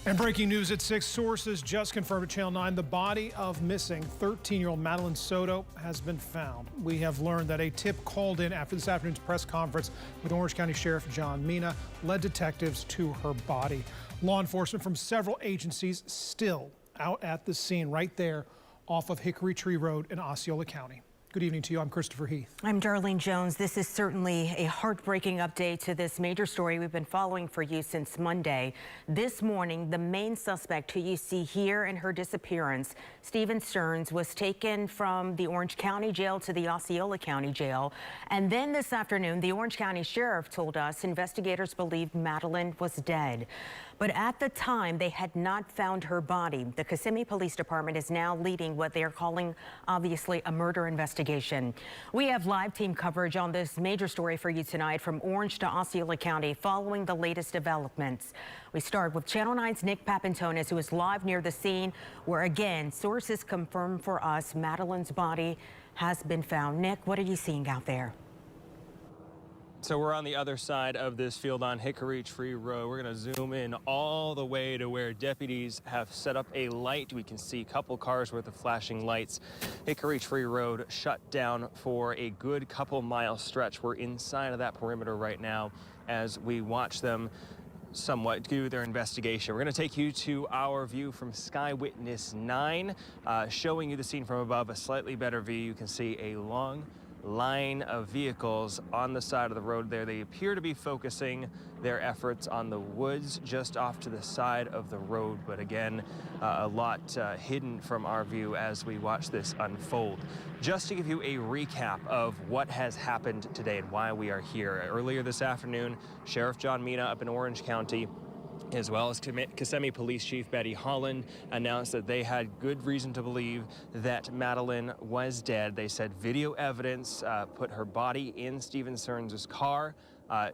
And breaking news at 6, sources just confirmed at Channel 9 the body of missing 13-year-old Madeline Soto has been found. We have learned that a tip called in after this afternoon's press conference with Orange County Sheriff John Mina led detectives to her body. Law enforcement from several agencies still out at the scene right there off of Hickory Tree Road in Osceola County. Good evening to you. I'm Christopher Heath. I'm Darlene Jones. This is certainly a heartbreaking update to this major story we've been following for you since Monday. This morning, the main suspect who you see here in her disappearance, Stephen Stearns, was taken from the Orange County Jail to the Osceola County Jail. And then this afternoon, the Orange County Sheriff told us investigators believed Madeline was dead. But at the time, they had not found her body. The Kissimmee Police Department is now leading what they are calling, obviously, a murder investigation. We have live team coverage on this major story for you tonight from Orange to Osceola County following the latest developments. We start with Channel 9's Nick Papantonis, who is live near the scene, where, again, sources confirm for us Madeline's body has been found. Nick, what are you seeing out there? So we're on the other side of this field on Hickory Tree Road. We're going to zoom in all the way to where deputies have set up a light. We can see a couple cars worth of flashing lights. Hickory Tree Road shut down for a good couple mile stretch. We're inside of that perimeter right now as we watch them somewhat do their investigation. We're going to take you to our view from Sky Witness 9, showing you the scene from above, a slightly better view. You can see a long line of vehicles on the side of the road there. They appear to be focusing their efforts on the woods just off to the side of the road, but again, a lot hidden from our view as we watch this unfold. Just to give you a recap of what has happened today and why we are here. Earlier this afternoon, Sheriff John Mina up in Orange County, as well as Kissimmee Police Chief Betty Holland, announced that they had good reason to believe that Madeline was dead. They said video evidence put her body in Stephen Stearns' car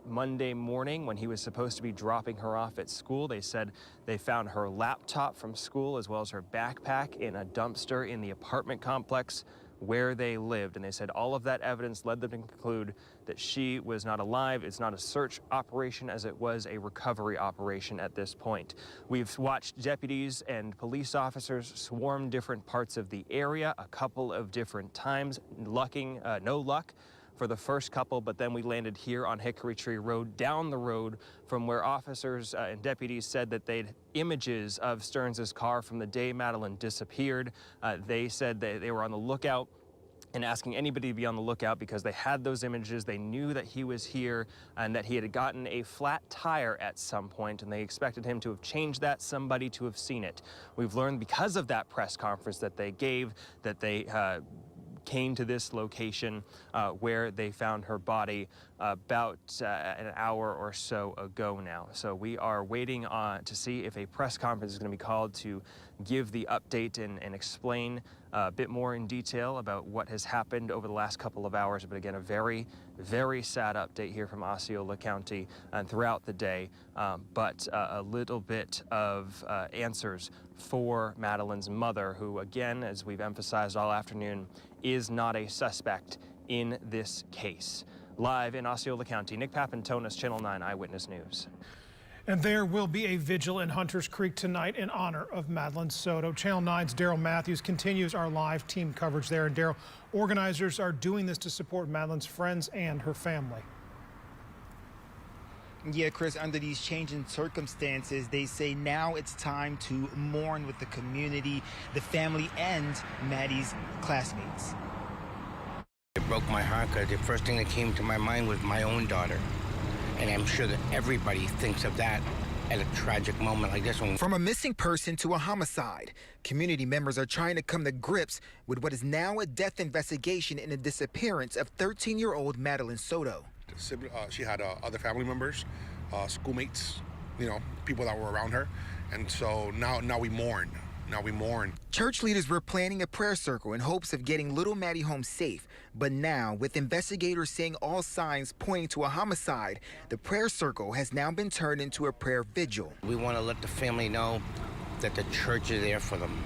Monday morning when he was supposed to be dropping her off at school. They said they found her laptop from school as well as her backpack in a dumpster in the apartment complex where they lived, and they said all of that evidence led them to conclude that she was not alive. It's not a search operation as it was a recovery operation at this point. We've watched deputies and police officers swarm different parts of the area a couple of different times, no luck for the first couple, but then we landed here on Hickory Tree Road, down the road from where officers and deputies said that they'd images of Stearns' car from the day Madeline disappeared. They said they were on the lookout and asking anybody to be on the lookout because they had those images. They knew that he was here and that he had gotten a flat tire at some point, and they expected him to have changed that, somebody to have seen it. We've learned because of that press conference that they gave that they came to this location where they found her body about an hour or so ago now. So we are waiting to see if a press conference is going to be called to give the update and explain a bit more in detail about what has happened over the last couple of hours. But again, a very, very sad update here from Osceola County and throughout the day, but a little bit of answers for Madeline's mother, who again, as we've emphasized all afternoon, is not a suspect in this case. Live in Osceola County, Nick Papantonis, Channel 9 Eyewitness News. And there will be a vigil in Hunters Creek tonight in honor of Madeline Soto. Channel 9's Daryl Matthews continues our live team coverage there. And Daryl, organizers are doing this to support Madeline's friends and her family. Yeah, Chris, under these changing circumstances, they say now it's time to mourn with the community, the family, and Maddie's classmates. It broke my heart because the first thing that came to my mind was my own daughter. And I'm sure that everybody thinks of that at a tragic moment like this one. From a missing person to a homicide, community members are trying to come to grips with what is now a death investigation in the disappearance of 13-year-old Madeline Soto. She had other family members, schoolmates, people that were around her. And so now we mourn. Church leaders were planning a prayer circle in hopes of getting little Maddie home safe. But now, with investigators seeing all signs pointing to a homicide, the prayer circle has now been turned into a prayer vigil. We want to let the family know that the church is there for them,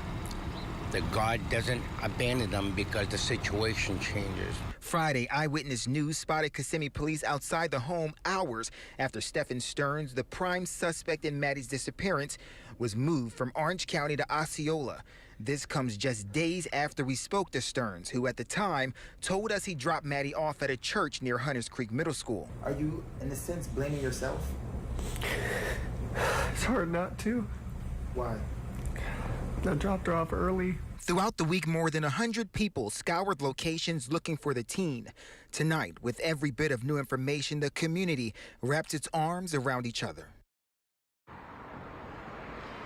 that God doesn't abandon them because the situation changes. Friday, Eyewitness News spotted Kissimmee police outside the home hours after Stephen Stearns, the prime suspect in Maddie's disappearance, was moved from Orange County to Osceola. This comes just days after we spoke to Stearns, who at the time told us he dropped Maddie off at a church near Hunters Creek Middle School. Are you, in a sense, blaming yourself? It's hard not to. Why? I dropped her off early. Throughout the week, more than 100 people scoured locations looking for the teen. Tonight, with every bit of new information, the community wraps its arms around each other.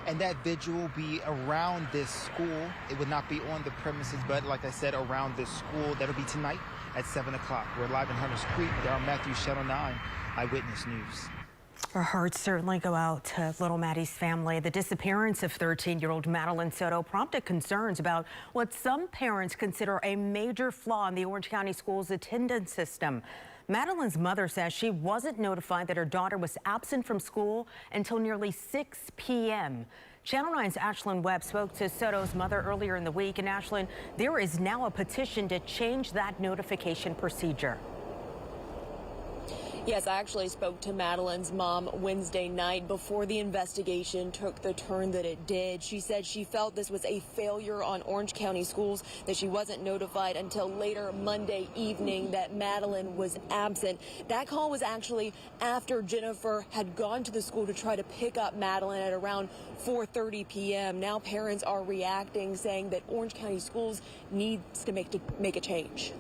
And that vigil will be around this school. It would not be on the premises, but like I said, around this school. That'll be tonight at 7 o'clock. We're live in Hunters Creek. Darryl Matthews, Channel 9, Eyewitness News. Our hearts certainly go out to little Maddie's family. The disappearance of 13-year-old Madeline Soto prompted concerns about what some parents consider a major flaw in the Orange County Schools attendance system. Madeline's mother says she wasn't notified that her daughter was absent from school until nearly 6 p.m. Channel 9's Ashlyn Webb spoke to Soto's mother earlier in the week. And Ashlyn, there is now a petition to change that notification procedure. Yes, I actually spoke to Madeline's mom Wednesday night before the investigation took the turn that it did. She said she felt this was a failure on Orange County Schools, that she wasn't notified until later Monday evening that Madeline was absent. That call was actually after Jennifer had gone to the school to try to pick up Madeline at around 4:30 p.m. Now parents are reacting, saying that Orange County Schools needs to make a change.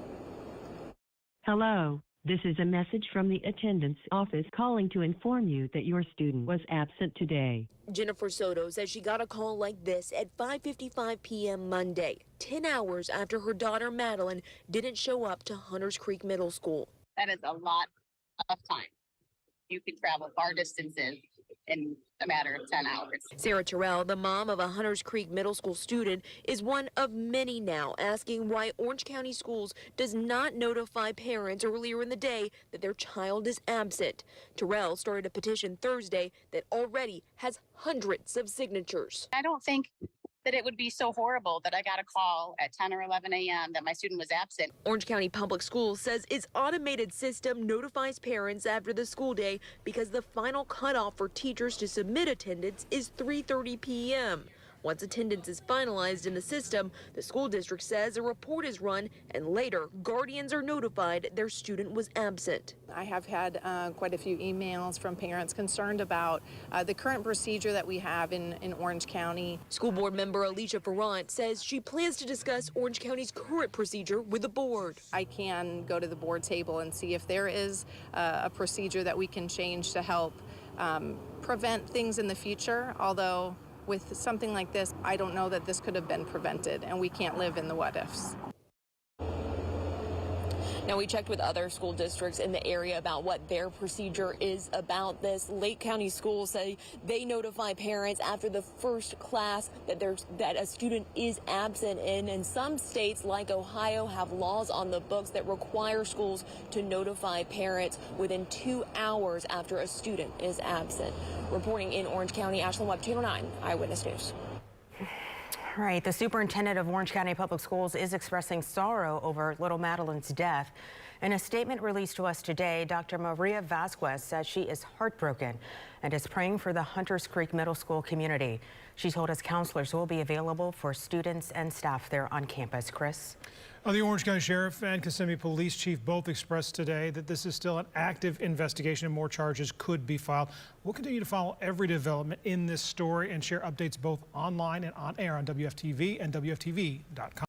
Hello. This is a message from the attendance office calling to inform you that your student was absent today. Jennifer Soto says she got a call like this at 5:55 p.m. Monday, 10 hours after her daughter Madeline didn't show up to Hunters Creek Middle School. That is a lot of time. You could travel far distances in a matter of 10 hours. Sarah Terrell, the mom of a Hunters Creek Middle School student, is one of many now asking why Orange County Schools does not notify parents earlier in the day that their child is absent. Terrell started a petition Thursday that already has hundreds of signatures. I don't think that it would be so horrible that I got a call at 10 or 11 a.m. that my student was absent. Orange County Public Schools says its automated system notifies parents after the school day because the final cutoff for teachers to submit attendance is 3:30 p.m. Once attendance is finalized in the system, the school district says a report is run and later guardians are notified their student was absent. I have had quite a few emails from parents concerned about the current procedure that we have in Orange County. School board member Alicia Ferrant says she plans to discuss Orange County's current procedure with the board. I can go to the board table and see if there is a procedure that we can change to help prevent things in the future, although with something like this, I don't know that this could have been prevented, and we can't live in the what-ifs. Now, we checked with other school districts in the area about what their procedure is about this. Lake County schools say they notify parents after the first class that a student is absent in. And some states, like Ohio, have laws on the books that require schools to notify parents within 2 hours after a student is absent. Reporting in Orange County, Ashlyn Webb, Channel 9, Eyewitness News. All right, the superintendent of Orange County Public Schools is expressing sorrow over little Madeline's death. In a statement released to us today, Dr. Maria Vasquez says she is heartbroken and is praying for the Hunters Creek Middle School community. She told us counselors will be available for students and staff there on campus. Chris? The Orange County Sheriff and Kissimmee Police Chief both expressed today that this is still an active investigation and more charges could be filed. We'll continue to follow every development in this story and share updates both online and on air on WFTV and WFTV.com.